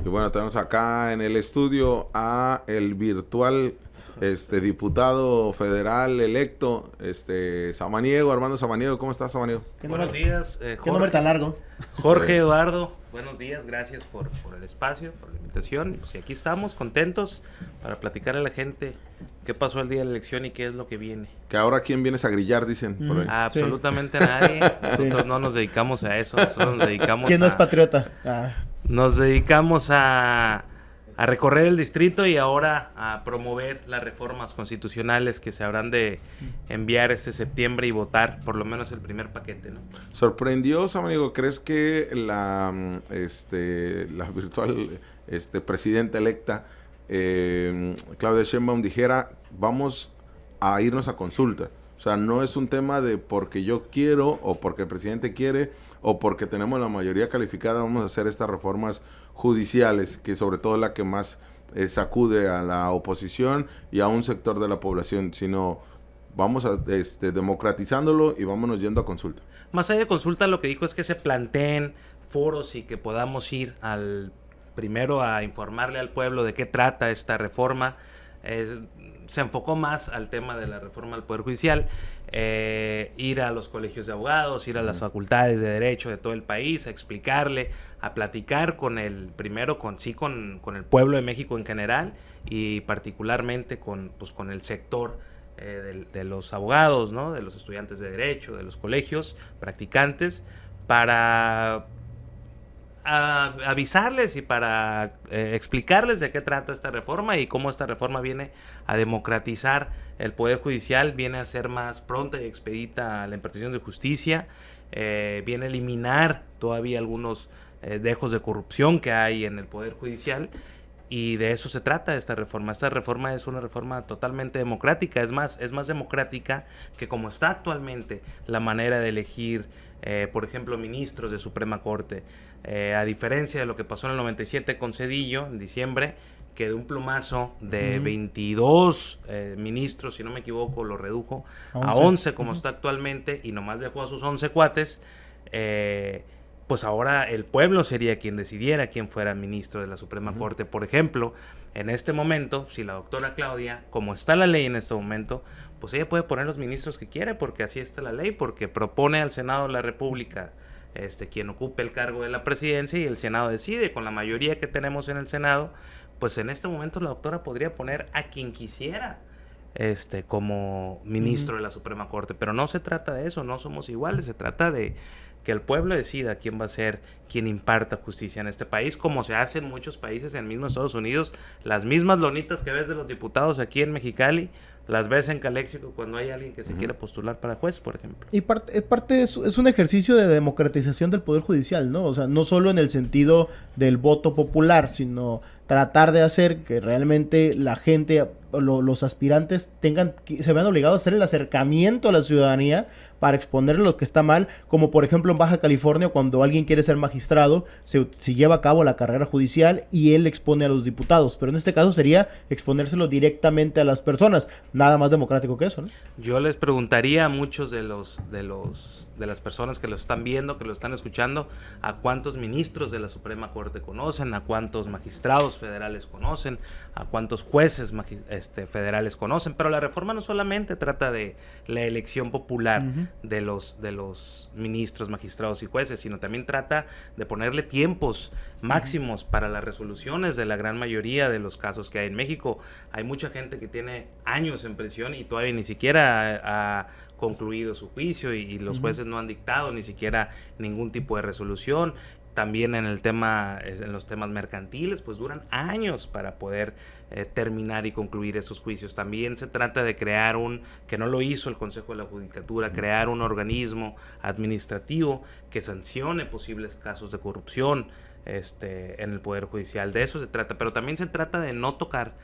Y bueno, tenemos acá en el estudio a el virtual diputado federal electo, Samaniego, Armando Samaniego. ¿Cómo estás, Samaniego? Buenos días, Jorge. ¿Qué nombre tan largo? Jorge, Eduardo, buenos días, gracias por el espacio, por la invitación. Y aquí estamos, contentos, para platicar a la gente qué pasó el día de la elección y qué es lo que viene. Que ahora quién vienes a grillar, dicen por ahí. Absolutamente nadie. Nosotros no nos dedicamos a eso. Nosotros nos dedicamos ¿Quién no es patriota? Nos dedicamos a recorrer el distrito y ahora a promover las reformas constitucionales que se habrán de enviar este septiembre y votar por lo menos el primer paquete, ¿no? ¿Sorprendió, Samaniego? ¿Crees que la virtual presidenta electa Claudia Sheinbaum dijera vamos a irnos a consulta? O sea, no es un tema de porque yo quiero o porque el presidente quiere o porque tenemos la mayoría calificada, vamos a hacer estas reformas judiciales, que sobre todo la que más sacude a la oposición y a un sector de la población, sino vamos a democratizándolo y vámonos yendo a consulta. Más allá de consulta, lo que dijo es que se planteen foros y que podamos ir primero a informarle al pueblo de qué trata esta reforma. Se enfocó más al tema de la reforma al Poder Judicial, ir a los colegios de abogados, ir a las facultades de derecho de todo el país, a explicarle, a platicar con el el pueblo de México en general y particularmente con el sector de los abogados, ¿no? De los estudiantes de derecho, de los colegios, practicantes, para avisarles y para explicarles de qué trata esta reforma y cómo esta reforma viene a democratizar el Poder Judicial, viene a ser más pronta y expedita la impartición de justicia, viene a eliminar todavía algunos dejos de corrupción que hay en el Poder Judicial, y de eso se trata esta reforma. Esta reforma es una reforma totalmente democrática, es más democrática que como está actualmente la manera de elegir por ejemplo, ministros de Suprema Corte. A diferencia de lo que pasó en el 97 con Zedillo, en diciembre, que de un plumazo de 22 ministros, si no me equivoco, lo redujo a 11 como está actualmente, y nomás dejó a sus 11 cuates, pues ahora el pueblo sería quien decidiera quién fuera ministro de la Suprema Corte. Por ejemplo, en este momento, si la doctora Claudia, como está la ley en este momento, pues ella puede poner los ministros que quiere, porque así está la ley, porque propone al Senado de la República quien ocupe el cargo de la presidencia, y el Senado decide. Con la mayoría que tenemos en el Senado, pues en este momento la doctora podría poner a quien quisiera como ministro de la Suprema Corte, pero no se trata de eso, no somos iguales, se trata de que el pueblo decida quién va a ser quien imparta justicia en este país, como se hace en muchos países, en el mismo Estados Unidos. Las mismas lonitas que ves de los diputados aquí en Mexicali, las ves en Calexico cuando hay alguien que se quiere postular para juez, por ejemplo. Y es un ejercicio de democratización del Poder Judicial, ¿no? O sea, no solo en el sentido del voto popular, sino tratar de hacer que realmente la gente, los aspirantes se vean obligados a hacer el acercamiento a la ciudadanía para exponer lo que está mal, como por ejemplo en Baja California, cuando alguien quiere ser magistrado, se lleva a cabo la carrera judicial y él expone a los diputados, pero en este caso sería exponérselo directamente a las personas, nada más democrático que eso, ¿no? Yo les preguntaría a muchos de las personas que lo están viendo, que lo están escuchando, a cuántos ministros de la Suprema Corte conocen, a cuántos magistrados federales conocen, a cuántos jueces federales conocen, pero la reforma no solamente trata de la elección popular de los ministros, magistrados y jueces, sino también trata de ponerle tiempos máximos para las resoluciones de la gran mayoría de los casos que hay en México. Hay mucha gente que tiene años en prisión y todavía ni siquiera ha concluido su juicio, y los jueces no han dictado ni siquiera ningún tipo de resolución. También en los temas mercantiles, pues duran años para poder terminar y concluir esos juicios. También se trata de crear que no lo hizo el Consejo de la Judicatura, crear un organismo administrativo que sancione posibles casos de corrupción en el Poder Judicial. De eso se trata, pero también se trata de no tocar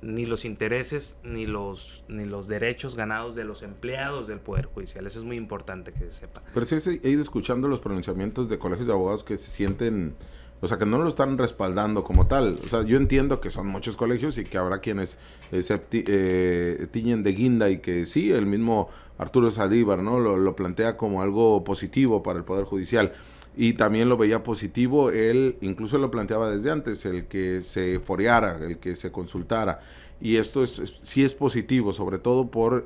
ni los intereses ni los derechos ganados de los empleados del Poder Judicial. Eso es muy importante que se sepa. Pero sí he ido escuchando los pronunciamientos de colegios de abogados que se sienten, o sea, que no lo están respaldando como tal. O sea, yo entiendo que son muchos colegios y que habrá quienes tiñen de guinda, y que sí, el mismo Arturo Saldívar, ¿no? Lo plantea como algo positivo para el Poder Judicial. y también lo veía positivo. Él incluso lo planteaba desde antes, el que se foreara, el que se consultara. Y esto sí es positivo, sobre todo por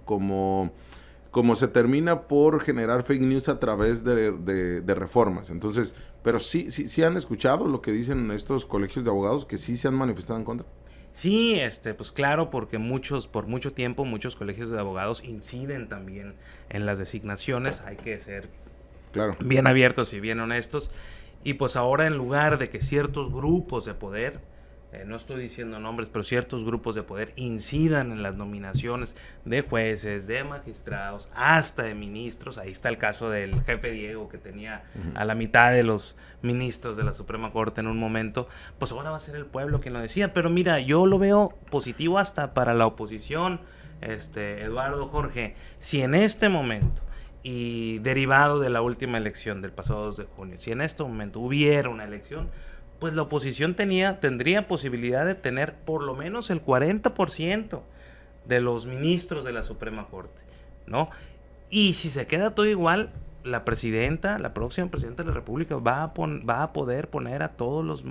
como se termina por generar fake news a través de reformas. Entonces, pero sí han escuchado lo que dicen estos colegios de abogados, que sí se han manifestado en contra. Sí, pues claro, porque por mucho tiempo, muchos colegios de abogados inciden también en las designaciones. Hay que ser Claro. bien abiertos y bien honestos. Y pues ahora, en lugar de que ciertos grupos de poder, no estoy diciendo nombres, pero ciertos grupos de poder incidan en las nominaciones de jueces, de magistrados, hasta de ministros. Ahí está el caso del jefe Diego, que tenía a la mitad de los ministros de la Suprema Corte en un momento. Pues ahora va a ser el pueblo quien lo decida. Pero mira, yo lo veo positivo hasta para la oposición, Eduardo, Jorge. Si en este momento, y derivado de la última elección del pasado 2 de junio, si en este momento hubiera una elección, pues la oposición tendría posibilidad de tener por lo menos el 40% de los ministros de la Suprema Corte, ¿no? Y si se queda todo igual, la próxima presidenta de la República va a poder poner a todos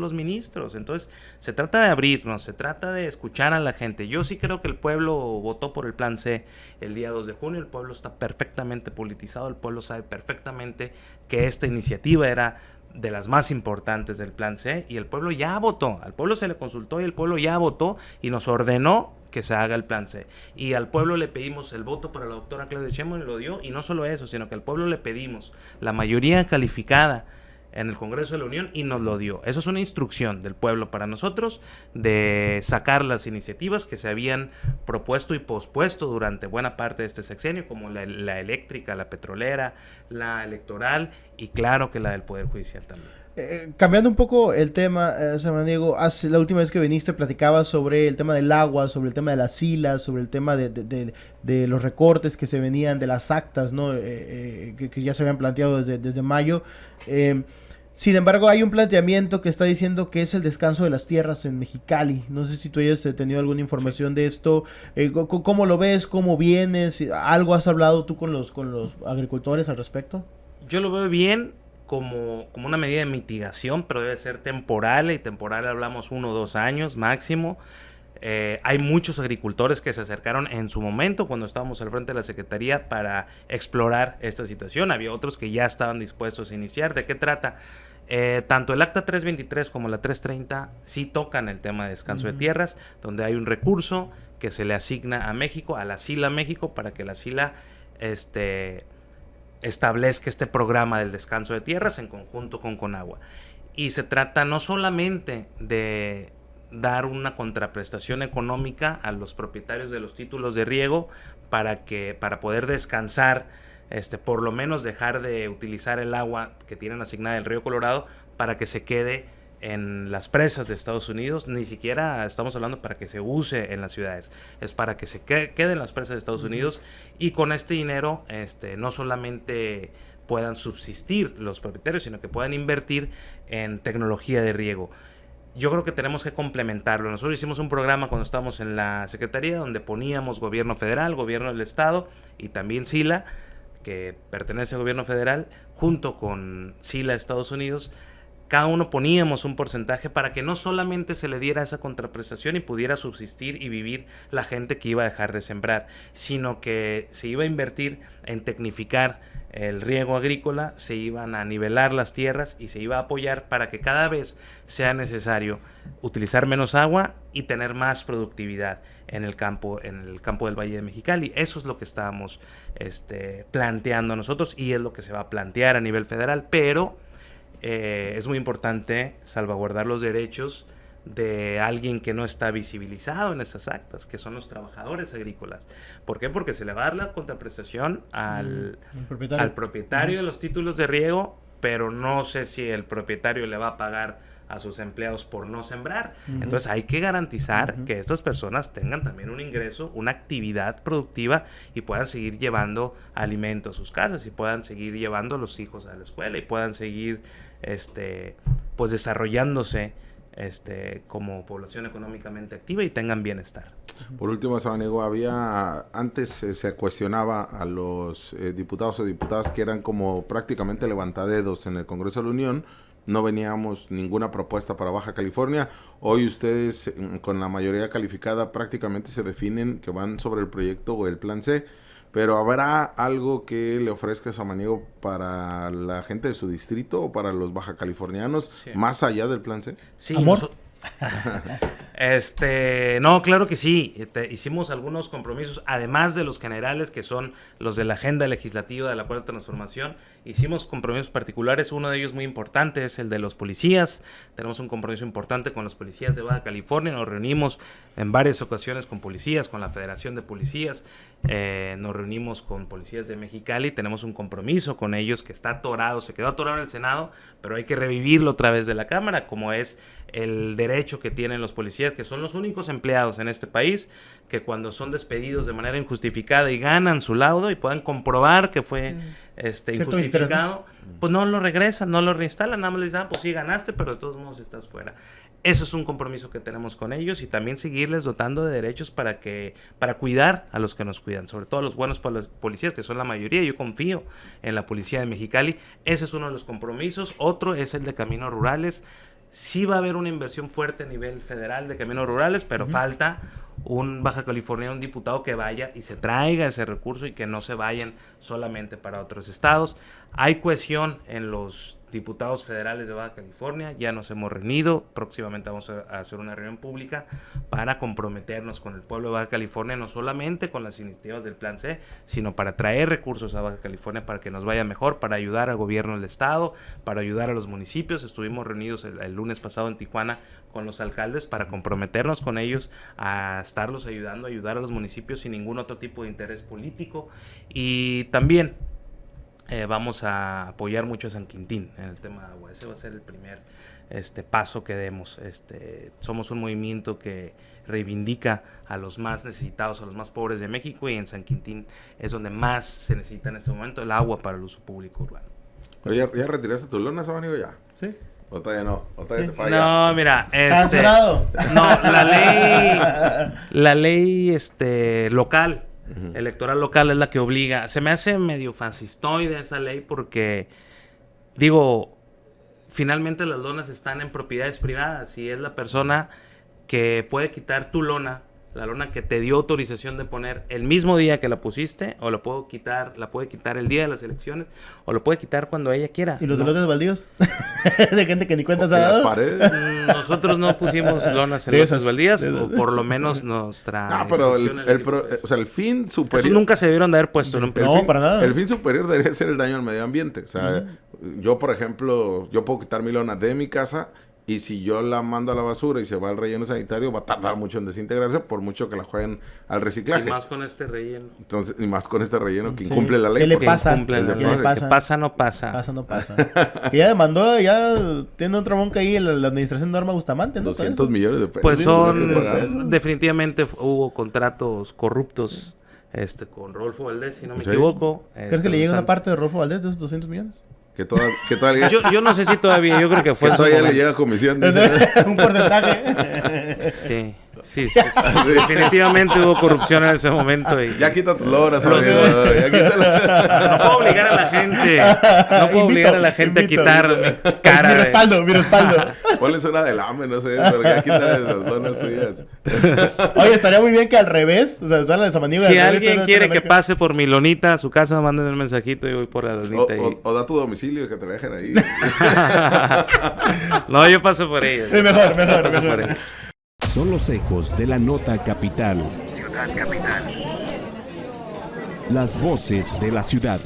los ministros. Entonces, se trata de abrirnos, se trata de escuchar a la gente. Yo sí creo que el pueblo votó por el Plan C el día 2 de junio, el pueblo está perfectamente politizado, el pueblo sabe perfectamente que esta iniciativa era de las más importantes del Plan C, y el pueblo ya votó, al pueblo se le consultó y el pueblo ya votó y nos ordenó que se haga el Plan C. Y al pueblo le pedimos el voto para la doctora Claudia Sheinbaum y lo dio, y no solo eso, sino que al pueblo le pedimos la mayoría calificada en el Congreso de la Unión y nos lo dio. Eso es una instrucción del pueblo para nosotros de sacar las iniciativas que se habían propuesto y pospuesto durante buena parte de este sexenio, como la eléctrica, la petrolera, la electoral y claro que la del Poder Judicial también. Cambiando un poco el tema, Samaniego, la última vez que viniste platicabas sobre el tema del agua, sobre el tema de las silas, sobre el tema de los recortes que se venían de las actas, ¿no? Que ya se habían planteado desde mayo. Sin embargo, hay un planteamiento que está diciendo que es el descanso de las tierras en Mexicali. No sé si tú hayas tenido alguna información de esto. ¿Cómo lo ves? ¿Cómo vienes? ¿Algo has hablado tú con los agricultores al respecto? Yo lo veo bien como una medida de mitigación, pero debe ser temporal, y temporal hablamos 1 o 2 años máximo. Hay muchos agricultores que se acercaron en su momento cuando estábamos al frente de la Secretaría para explorar esta situación. Había otros que ya estaban dispuestos a iniciar. ¿De qué trata? Tanto el acta 323 como la 330 sí tocan el tema de descanso de tierras, donde hay un recurso que se le asigna a México, a la SILA México, para que la SILA establezca este programa del descanso de tierras en conjunto con Conagua. Y se trata no solamente de dar una contraprestación económica a los propietarios de los títulos de riego para poder descansar, por lo menos dejar de utilizar el agua que tienen asignada del río Colorado para que se quede en las presas de Estados Unidos. Ni siquiera estamos hablando para que se use en las ciudades, es para que se quede en las presas de Estados Unidos, y con este dinero no solamente puedan subsistir los propietarios, sino que puedan invertir en tecnología de riego. Yo creo que tenemos que complementarlo. Nosotros hicimos un programa cuando estábamos en la Secretaría donde poníamos gobierno federal, gobierno del estado y también SILA, que pertenece al gobierno federal, junto con SILA Estados Unidos. Cada uno poníamos un porcentaje para que no solamente se le diera esa contraprestación y pudiera subsistir y vivir la gente que iba a dejar de sembrar, sino que se iba a invertir en tecnificar el riego agrícola, se iban a nivelar las tierras y se iba a apoyar para que cada vez sea necesario utilizar menos agua y tener más productividad en el campo del Valle de Mexicali. Eso es lo que estábamos planteando nosotros y es lo que se va a plantear a nivel federal, pero es muy importante salvaguardar los derechos de alguien que no está visibilizado en esas actas, que son los trabajadores agrícolas. ¿Por qué? Porque se le va a dar la contraprestación al propietario de los títulos de riego, pero no sé si el propietario le va a pagar a sus empleados por no sembrar. Entonces hay que garantizar que estas personas tengan también un ingreso, una actividad productiva y puedan seguir llevando alimento a sus casas y puedan seguir llevando a los hijos a la escuela y puedan seguir pues desarrollándose como población económicamente activa y tengan bienestar. Por último, Samaniego, antes se cuestionaba a los diputados o diputadas que eran como prácticamente levantadedos en el Congreso de la Unión. No veníamos ninguna propuesta para Baja California. Hoy ustedes, con la mayoría calificada, prácticamente se definen que van sobre el proyecto o el plan C. Pero ¿habrá algo que le ofrezca Samaniego para la gente de su distrito o para los baja californianos, más allá del plan C? Sí, ¿amor? No, claro que sí. Hicimos algunos compromisos, además de los generales, que son los de la agenda legislativa de la Cuarta Transformación. Hicimos compromisos particulares. Uno de ellos muy importante es el de los policías. Tenemos un compromiso importante con los policías de Baja California. Nos reunimos en varias ocasiones con policías, con la Federación de Policías. Nos reunimos con policías de Mexicali. Tenemos un compromiso con ellos que está atorado, se quedó atorado en el Senado, pero hay que revivirlo a través de la Cámara, como es el derecho que tienen los policías, que son los únicos empleados en este país, que cuando son despedidos de manera injustificada y ganan su laudo y puedan comprobar que fue injustificado, pues no lo regresan, no lo reinstalan, nada más les dicen, pues sí ganaste, pero de todos modos estás fuera. Eso es un compromiso que tenemos con ellos, y también seguirles dotando de derechos para cuidar a los que nos cuidan, sobre todo a los buenos policías, que son la mayoría. Yo confío en la policía de Mexicali. Ese es uno de los compromisos. Otro es el de caminos rurales. Sí va a haber una inversión fuerte a nivel federal de caminos rurales, pero falta un Baja California, un diputado que vaya y se traiga ese recurso y que no se vayan solamente para otros estados. Hay cohesión en los diputados federales de Baja California, ya nos hemos reunido, próximamente vamos a hacer una reunión pública para comprometernos con el pueblo de Baja California, no solamente con las iniciativas del Plan C, sino para traer recursos a Baja California para que nos vaya mejor, para ayudar al gobierno del estado, para ayudar a los municipios. Estuvimos reunidos el lunes pasado en Tijuana con los alcaldes para comprometernos con ellos a estarlos ayudando, a ayudar a los municipios sin ningún otro tipo de interés político. Y también vamos a apoyar mucho a San Quintín en el tema de agua. Ese va a ser el primer paso que demos. Somos un movimiento que reivindica a los más necesitados, a los más pobres de México, y en San Quintín es donde más se necesita en este momento el agua para el uso público urbano. ¿Ya retiraste tu lona, Samaniego, ya? Sí. ¿O todavía no? ¿O todavía te falla? No, mira, ¡cancelado! No, la ley local, electoral local, es la que obliga. Se me hace medio fascistoide esa ley porque, digo, finalmente las lonas están en propiedades privadas y es la persona que puede quitar tu lona, la lona que te dio autorización de poner el mismo día que la pusiste, o la puede quitar el día de las elecciones, o lo puede quitar cuando ella quiera. ¿Y los lotes baldíos? De gente que ni cuenta se ha ¿En las dado. paredes? Nosotros no pusimos lonas en lotes baldías, o por lo menos nuestra... No, pero el fin superior... Esos nunca se debieron de haber puesto en un No, para nada. El fin superior debería ser el daño al medio ambiente. O sea, yo, por ejemplo, yo puedo quitar mi lona de mi casa, y si yo la mando a la basura y se va al relleno sanitario, va a tardar mucho en desintegrarse, por mucho que la jueguen al reciclaje. Y más con este relleno. Entonces, y más con este relleno que incumple la ley. ¿Qué le porque pasa? incumple la ¿Qué ley. le pasa? Que pasa, no pasa. Pasa, no pasa. Y ya demandó, ya tiene otra bronca ahí en la administración de Norma Bustamante, ¿no? 200 millones de pesos. Pues Sí, definitivamente hubo contratos corruptos con Rodolfo Valdés, si no me Sí. equivoco. ¿Crees que le llega una parte de Rodolfo Valdés de esos 200 millones? Que todavía, Yo no sé si todavía, yo creo que fue que en su todavía le momento. llega comisión. Dice. Un porcentaje. Sí. Definitivamente hubo corrupción en ese momento. Y Ya quita tu lona, Samaniego. Ya quítala. no puedo obligar a la gente. No puedo obligar a la gente a quitar mi cara. Mi respaldo. Ponles una del AME, no sé, pero ya quítale esas lonas tuyas. Oye, estaría muy bien que al revés, o sea, está la de Samaniego. Si al revés, alguien está quiere en que América. pase por mi lonita a su casa, mándenme un mensajito y voy por la lonita. O da tu domicilio que te la dejen ahí. No, yo paso por ella. Mejor. Paso por ella. Son los ecos de la nota capital. Las voces de la ciudad.